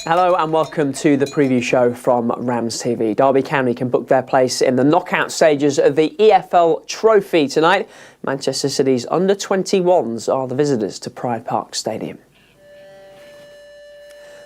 Hello and welcome to the preview show from RamsTV. Derby County can book their place in the knockout stages of the EFL Trophy tonight. Manchester City's under-21s are the visitors to Pride Park Stadium.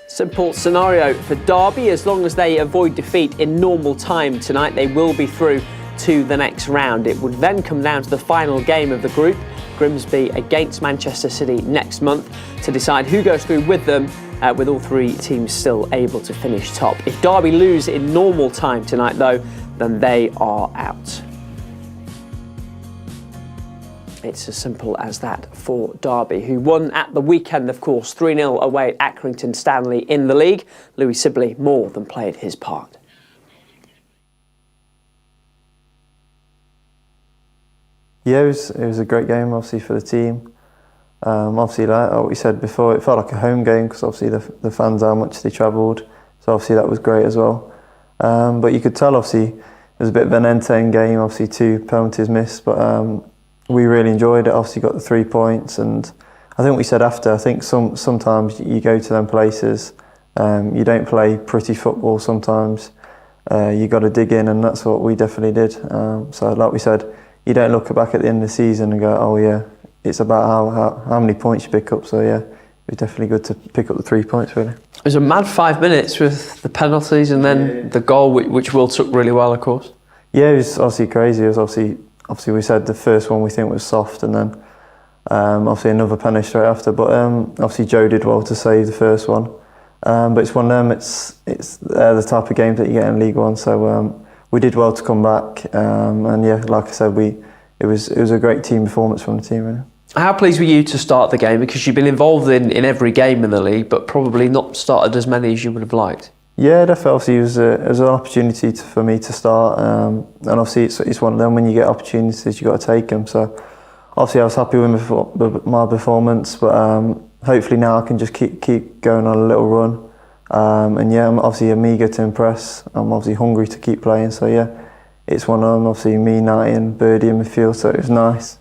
Simple scenario for Derby. As long as they avoid defeat in normal time tonight, they will be through to the next round. It would then come down to the final game of the group, Grimsby against Manchester City next month, to decide who goes through with them, with all three teams still able to finish top. If Derby lose in normal time tonight though, then they are out. It's as simple as that for Derby, who won at the weekend, of course, 3-0 away at Accrington Stanley in the league. Louie Sibley more than played his part. Yeah, it was a great game, obviously, for the team. Obviously, like we said before, it felt like a home game because obviously the fans, how much they travelled. So obviously that was great as well. But you could tell, obviously, it was a bit of an end-to-end game. Obviously, 2 penalties missed, but we really enjoyed it. Obviously, got the 3 points, and I think we said after. I think sometimes you go to them places, you don't play pretty football. Sometimes you got to dig in, and that's what we definitely did. So, like we said, you don't look back at the end of the season and go, oh yeah. It's about how many points you pick up. So yeah, it was definitely good to pick up the 3 points, really. It was a mad 5 minutes with the penalties and then the goal, which Will took really well, of course. Yeah, it was obviously crazy. It was obviously we said the first one we think was soft, and then obviously another penalty straight after. But obviously Joe did well to save the first one. But it's one of them. It's the type of games that you get in League One. So we did well to come back, and yeah, like I said, it was a great team performance from the team, really. How pleased were you to start the game? Because you've been involved in every game in the league, but probably not started as many as you would have liked. Yeah, definitely. It was an opportunity for me to start, and obviously it's one of them. When you get opportunities, you got to take them. So obviously I was happy with my performance, but hopefully now I can just keep going on a little run. And yeah, I'm eager to impress. I'm obviously hungry to keep playing. So yeah, it's one of them. Obviously me, Natty and Birdie in midfield, so it was nice.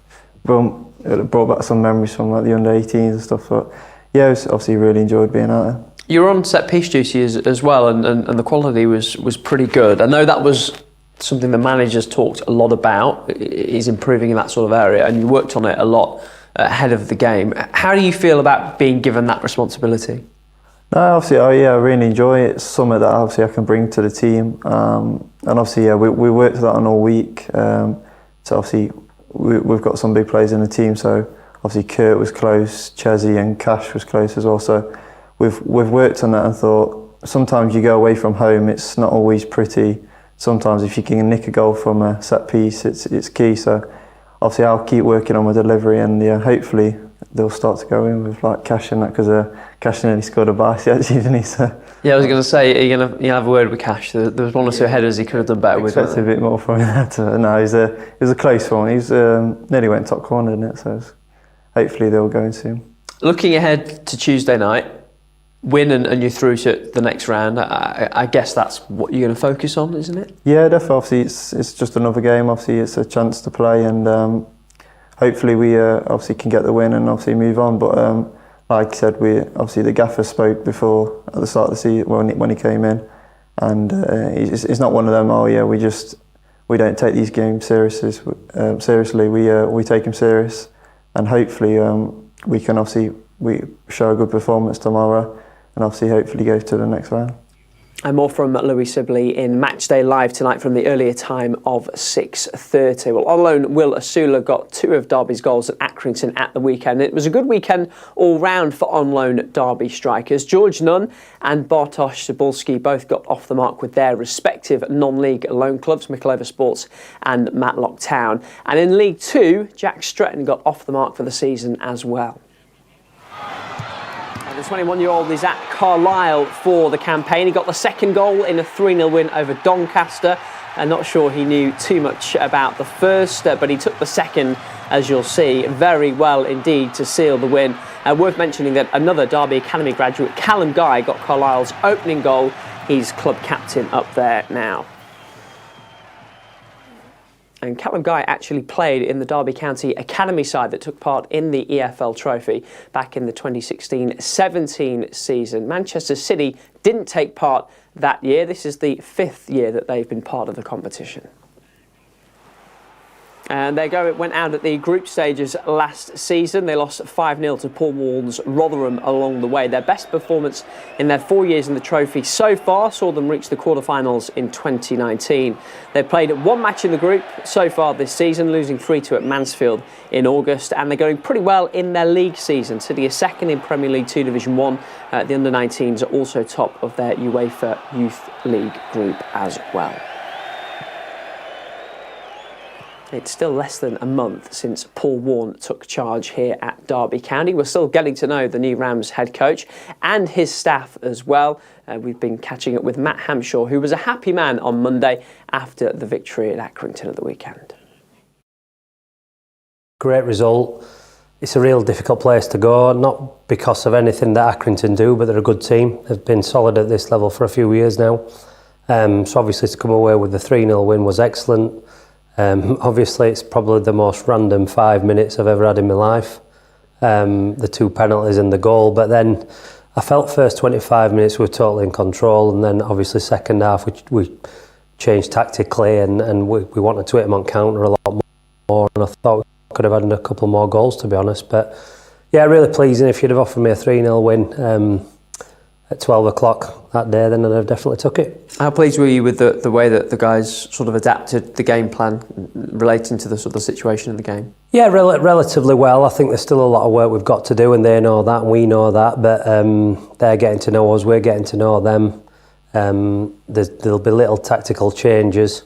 It brought back some memories from like the under-18s and stuff. But yeah, I obviously really enjoyed being out there. You were on set-piece duty as well, and the quality was pretty good. I know that was something the managers talked a lot about, is improving in that sort of area, and you worked on it a lot ahead of the game. How do you feel about being given that responsibility? No, obviously, I really enjoy it. It's something that obviously I can bring to the team, and obviously, yeah, we worked that on all week. So obviously, we've got some big players in the team. So obviously, Kurt was close, Chezzy and Cash was close as well. So we've worked on that and thought sometimes you go away from home, it's not always pretty. Sometimes if you can nick a goal from a set piece, it's key. So obviously, I'll keep working on my delivery, and yeah, hopefully they'll start to go in with like Cash and that, because Cash nearly scored a bicy actually, didn't he? So yeah, I was going to say, are you going to have a word with Cash? There was one or two headers he could have done better with. I expected a bit more from him. No, it was a close one. He was nearly went top corner, didn't it? So hopefully they'll go in soon. Looking ahead to Tuesday night, win and you're through to the next round. I guess that's what you're going to focus on, isn't it? Yeah, definitely. Obviously, it's just another game. Obviously, it's a chance to play, and hopefully we obviously can get the win and obviously move on. But like I said, obviously the gaffer spoke before at the start of the season when he came in, and it's not one of them. Oh yeah, we don't take these games seriously. We take them serious, and hopefully we can obviously show a good performance tomorrow, and obviously hopefully go to the next round. And more from Louie Sibley in Matchday Live tonight from the earlier time of 6:30. Well, on loan, Will Asula got 2 of Derby's goals at Accrington at the weekend. It was a good weekend all round for on loan Derby strikers. George Nunn and Bartosz Cebulski both got off the mark with their respective non-league loan clubs, Mickleover Sports and Matlock Town. And in League 2, Jack Stretton got off the mark for the season as well. The 21-year-old is at Carlisle for the campaign. He got the second goal in a 3-0 win over Doncaster. I'm not sure he knew too much about the first, but he took the second, as you'll see, very well indeed to seal the win. Worth mentioning that another Derby Academy graduate, Callum Guy, got Carlisle's opening goal. He's club captain up there now. And Callum Guy actually played in the Derby County Academy side that took part in the EFL Trophy back in the 2016-17 season. Manchester City didn't take part that year. This is the 5th year that they've been part of the competition. And there you go, it went out at the group stages last season. They lost 5-0 to Paul Warren's Rotherham along the way. Their best performance in their 4 years in the trophy so far saw them reach the quarterfinals in 2019. They've played 1 match in the group so far this season, losing 3-2 at Mansfield in August, and they're going pretty well in their league season. City are second in Premier League 2 Division 1. The under-19s are also top of their UEFA Youth League group as well. It's still less than a month since Paul Warne took charge here at Derby County. We're still getting to know the new Rams head coach and his staff as well. We've been catching up with Matt Hamshaw, who was a happy man on Monday after the victory at Accrington at the weekend. Great result. It's a real difficult place to go, not because of anything that Accrington do, but they're a good team. They've been solid at this level for a few years now. So obviously to come away with the 3-0 win was excellent. Obviously it's probably the most random 5 minutes I've ever had in my life. The 2 penalties and the goal, but then I felt first 25 minutes we were totally in control, and then obviously second half we changed tactically and we wanted to hit them on counter a lot more, and I thought we could have had a couple more goals, to be honest. But yeah, really pleasing. If you'd have offered me a 3-0 win at 12 o'clock that day, then I'd have definitely took it. How pleased were you with the way that the guys sort of adapted the game plan relating to the sort of situation in the game? Yeah, relatively well. I think there's still a lot of work we've got to do, and they know that and we know that, but they're getting to know us, we're getting to know them. There'll be little tactical changes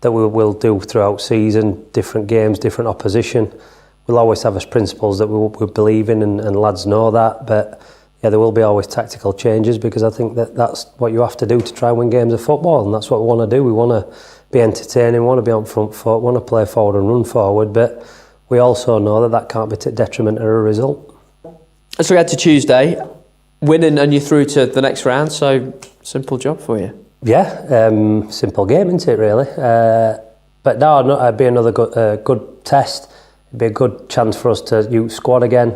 that we'll do throughout season, different games, different opposition. We'll always have as principles that we believe in, and lads know that, but yeah, there will be always tactical changes, because I think that's what you have to do to try and win games of football, and that's what we want to do. We want to be entertaining, we want to be on front foot, we want to play forward and run forward, but we also know that can't be to detriment of a result. As we head to Tuesday, winning and you're through to the next round, so simple job for you. Yeah, simple game, isn't it, really? But no, it'd be another good test. It'd be a good chance for us to use squad again.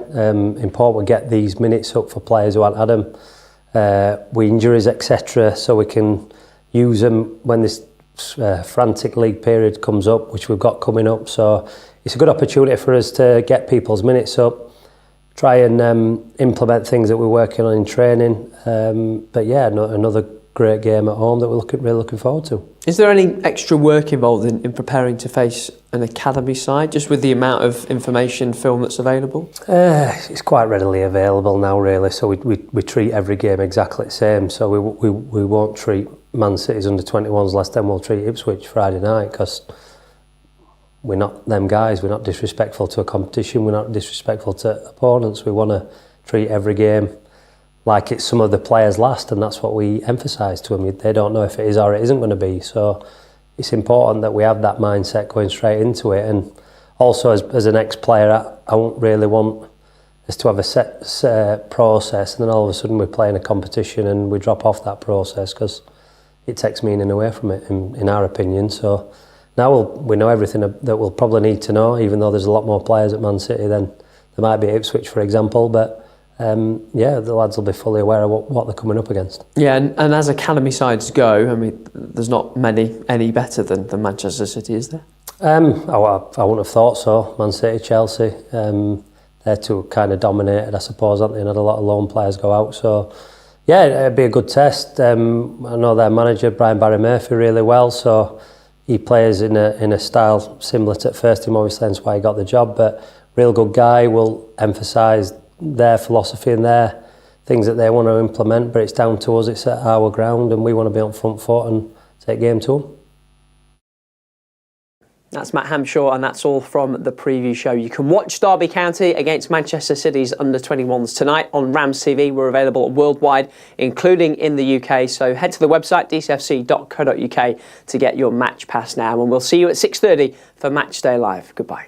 Important we get these minutes up for players who aren't had them, with injuries, etc., so we can use them when this frantic league period comes up, which we've got coming up. So it's a good opportunity for us to get people's minutes up, try and implement things that we're working on in training. But yeah, another great game at home that we're really looking forward to. Is there any extra work involved in preparing to face an academy side, just with the amount of information, film that's available? It's quite readily available now, really, so we treat every game exactly the same. So we won't treat Man City's under-21s less than we'll treat Ipswich Friday night, because we're not them guys. We're not disrespectful to a competition, we're not disrespectful to opponents. We want to treat every game like it's some of the players last, and that's what we emphasise to them. They don't know if it is or it isn't going to be, so it's important that we have that mindset going straight into it. And also as an ex-player, I won't really want us to have a set process and then all of a sudden we're playing a competition and we drop off that process, because it takes meaning away from it, in our opinion. So now we know everything that we'll probably need to know, even though there's a lot more players at Man City than there might be at Ipswich, for example, but yeah, the lads will be fully aware of what they're coming up against. Yeah, and as academy sides go, I mean, there's not many any better than Manchester City, is there? I wouldn't have thought so. Man City, Chelsea, they're two kind of dominated, I suppose, aren't they? And had a lot of lone players go out. So yeah, it'd be a good test. I know their manager, Brian Barry Murphy, really well. So he plays in a style similar to first team, obviously, that's why he got the job. But real good guy, will emphasise their philosophy and their things that they want to implement, but it's down to us. It's at our ground and we want to be on front foot and take game to them. That's Matt Hamshaw, and that's all from the preview show. You can watch Derby County against Manchester City's under-21s tonight on RamsTV. We're available worldwide, including in the UK, so head to the website dcfc.co.uk to get your match pass now, and we'll see you at 6:30 for Matchday Live. Goodbye.